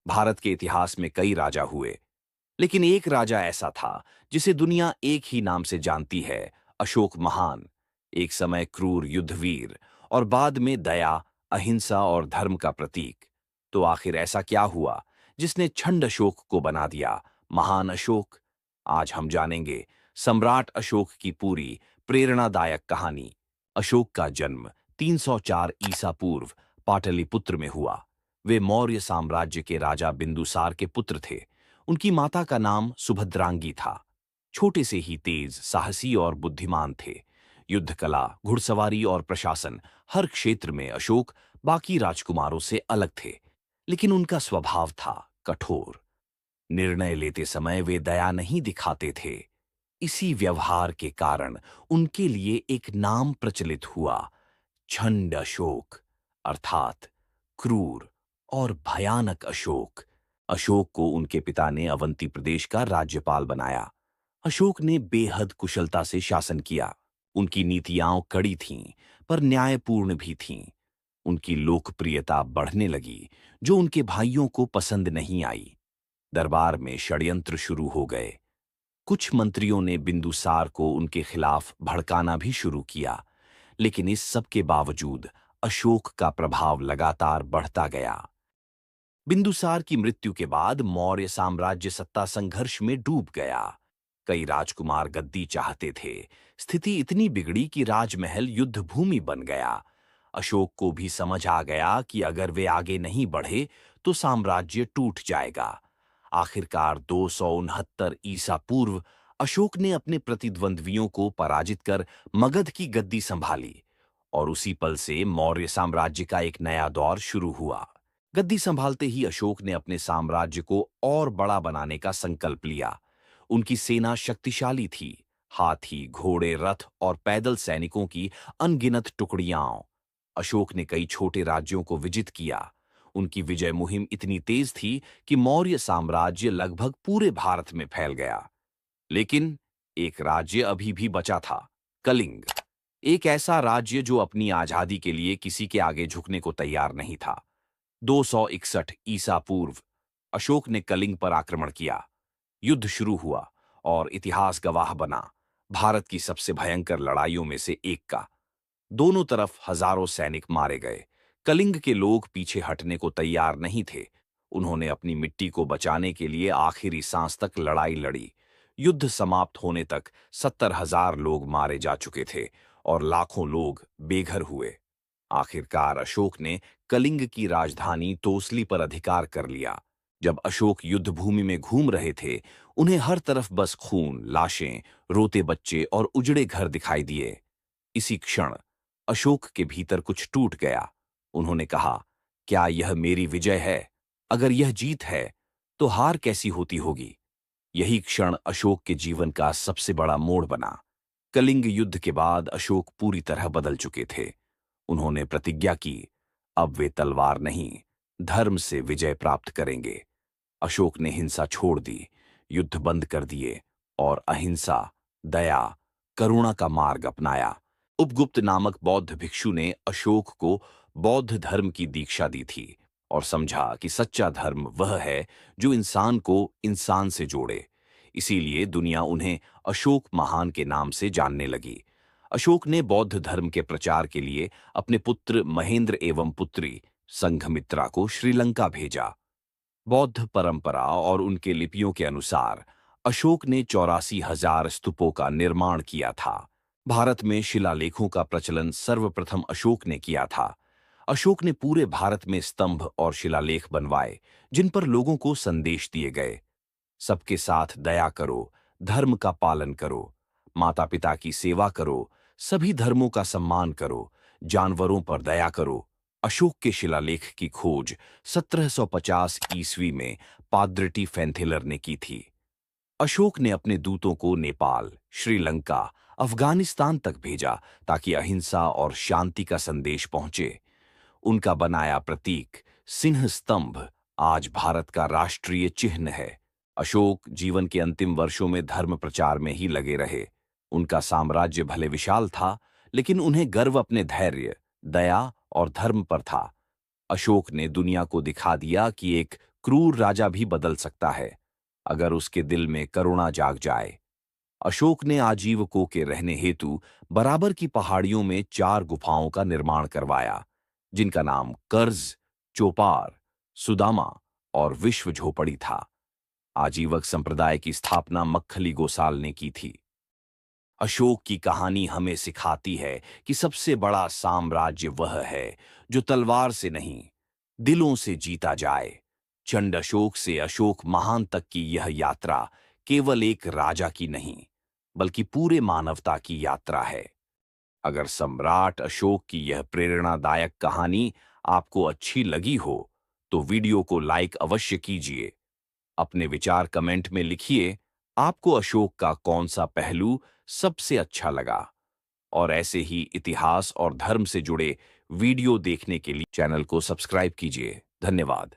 भारत के इतिहास में कई राजा हुए, लेकिन एक राजा ऐसा था जिसे दुनिया एक ही नाम से जानती है, अशोक महान। एक समय क्रूर युद्धवीर और बाद में दया, अहिंसा और धर्म का प्रतीक। तो आखिर ऐसा क्या हुआ जिसने छंद अशोक को बना दिया महान अशोक? आज हम जानेंगे सम्राट अशोक की पूरी प्रेरणादायक कहानी। अशोक का जन्म 304 ईसा पूर्व पाटलिपुत्र में हुआ। वे मौर्य साम्राज्य के राजा बिंदुसार के पुत्र थे। उनकी माता का नाम सुभद्रांगी था। छोटे से ही तेज, साहसी और बुद्धिमान थे। युद्ध कला, घुड़सवारी और प्रशासन, हर क्षेत्र में अशोक बाकी राजकुमारों से अलग थे। लेकिन उनका स्वभाव था कठोर। निर्णय लेते समय वे दया नहीं दिखाते थे। इसी व्यवहार के कारण उनके लिए एक नाम प्रचलित हुआ, छंड अशोक, अर्थात क्रूर और भयानक अशोक। अशोक को उनके पिता ने अवंती प्रदेश का राज्यपाल बनाया। अशोक ने बेहद कुशलता से शासन किया। उनकी नीतियां कड़ी थीं, पर न्यायपूर्ण भी थीं। उनकी लोकप्रियता बढ़ने लगी, जो उनके भाइयों को पसंद नहीं आई। दरबार में षड्यंत्र शुरू हो गए। कुछ मंत्रियों ने बिंदुसार को उनके खिलाफ भड़काना भी शुरू किया। लेकिन इस सब के बावजूद अशोक का प्रभाव लगातार बढ़ता गया। बिंदुसार की मृत्यु के बाद मौर्य साम्राज्य सत्ता संघर्ष में डूब गया। कई राजकुमार गद्दी चाहते थे। स्थिति इतनी बिगड़ी कि राजमहल युद्ध भूमि बन गया। अशोक को भी समझ आ गया कि अगर वे आगे नहीं बढ़े तो साम्राज्य टूट जाएगा। आखिरकार 269 ईसा पूर्व अशोक ने अपने प्रतिद्वंद्वियों को पराजित कर मगध की गद्दी संभाली, और उसी पल से मौर्य साम्राज्य का एक नया दौर शुरू हुआ। गद्दी संभालते ही अशोक ने अपने साम्राज्य को और बड़ा बनाने का संकल्प लिया। उनकी सेना शक्तिशाली थी। हाथी, घोड़े, रथ और पैदल सैनिकों की अनगिनत टुकड़ियां। अशोक ने कई छोटे राज्यों को विजित किया। उनकी विजय मुहिम इतनी तेज थी कि मौर्य साम्राज्य लगभग पूरे भारत में फैल गया। लेकिन एक राज्य अभी भी बचा था, कलिंग। एक ऐसा राज्य जो अपनी आजादी के लिए किसी के आगे झुकने को तैयार नहीं था। 261 ईसा पूर्व अशोक ने कलिंग पर आक्रमण किया। युद्ध शुरू हुआ और इतिहास गवाह बना, भारत की सबसे भयंकर लड़ाइयों में से एक का। दोनों तरफ हजारों सैनिक मारे गए। कलिंग के लोग पीछे हटने को तैयार नहीं थे। उन्होंने अपनी मिट्टी को बचाने के लिए आखिरी सांस तक लड़ाई लड़ी। युद्ध समाप्त होने तक 70,000 लोग मारे जा चुके थे और लाखों लोग बेघर हुए। आखिरकार अशोक ने कलिंग की राजधानी तोसली पर अधिकार कर लिया। जब अशोक युद्ध भूमि में घूम रहे थे, उन्हें हर तरफ बस खून, लाशें, रोते बच्चे और उजड़े घर दिखाई दिए। इसी क्षण अशोक के भीतर कुछ टूट गया। उन्होंने कहा, क्या यह मेरी विजय है? अगर यह जीत है, तो हार कैसी होती होगी? यही क्षण अशोक के जीवन का सबसे बड़ा मोड़ बना। कलिंग युद्ध के बाद अशोक पूरी तरह बदल चुके थे। उन्होंने प्रतिज्ञा की, अब वे तलवार नहीं, धर्म से विजय प्राप्त करेंगे। अशोक ने हिंसा छोड़ दी, युद्ध बंद कर दिए और अहिंसा, दया, करुणा का मार्ग अपनाया। उपगुप्त नामक बौद्ध भिक्षु ने अशोक को बौद्ध धर्म की दीक्षा दी थी और समझा कि सच्चा धर्म वह है जो इंसान को इंसान से जोड़े। इसीलिए दुनिया उन्हें अशोक महान के नाम से जानने लगी। अशोक ने बौद्ध धर्म के प्रचार के लिए अपने पुत्र महेंद्र एवं पुत्री संघमित्रा को श्रीलंका भेजा। बौद्ध परंपरा और उनके लिपियों के अनुसार अशोक ने 84,000 स्तूपों का निर्माण किया था। भारत में शिलालेखों का प्रचलन सर्वप्रथम अशोक ने किया था। अशोक ने पूरे भारत में स्तंभ और शिलालेख बनवाए, जिन पर लोगों को संदेश दिए गए। सबके साथ दया करो, धर्म का पालन करो, माता पिता की सेवा करो, सभी धर्मों का सम्मान करो, जानवरों पर दया करो। अशोक के शिलालेख की खोज 1750 ईस्वी में पाद्रिटी फैंथिलर ने की थी। अशोक ने अपने दूतों को नेपाल, श्रीलंका, अफगानिस्तान तक भेजा ताकि अहिंसा और शांति का संदेश पहुंचे। उनका बनाया प्रतीक सिंह स्तंभ आज भारत का राष्ट्रीय चिन्ह है। अशोक जीवन के अंतिम वर्षों में धर्म प्रचार में ही लगे रहे। उनका साम्राज्य भले विशाल था, लेकिन उन्हें गर्व अपने धैर्य, दया और धर्म पर था। अशोक ने दुनिया को दिखा दिया कि एक क्रूर राजा भी बदल सकता है अगर उसके दिल में करुणा जाग जाए। अशोक ने आजीवकों के रहने हेतु बराबर की पहाड़ियों में 4 गुफाओं का निर्माण करवाया, जिनका नाम कर्ज, चोपार, सुदामा और विश्व झोपड़ी था। आजीवक संप्रदाय की स्थापना मक्खली गोसाल ने की थी। अशोक की कहानी हमें सिखाती है कि सबसे बड़ा साम्राज्य वह है जो तलवार से नहीं, दिलों से जीता जाए। चंड अशोक से अशोक महान तक की यह यात्रा केवल एक राजा की नहीं, बल्कि पूरे मानवता की यात्रा है। अगर सम्राट अशोक की यह प्रेरणादायक कहानी आपको अच्छी लगी हो, तो वीडियो को लाइक अवश्य कीजिए। अपने विचार कमेंट में लिखिए, आपको अशोक का कौन सा पहलू सबसे अच्छा लगा। और ऐसे ही इतिहास और धर्म से जुड़े वीडियो देखने के लिए चैनल को सब्सक्राइब कीजिए। धन्यवाद।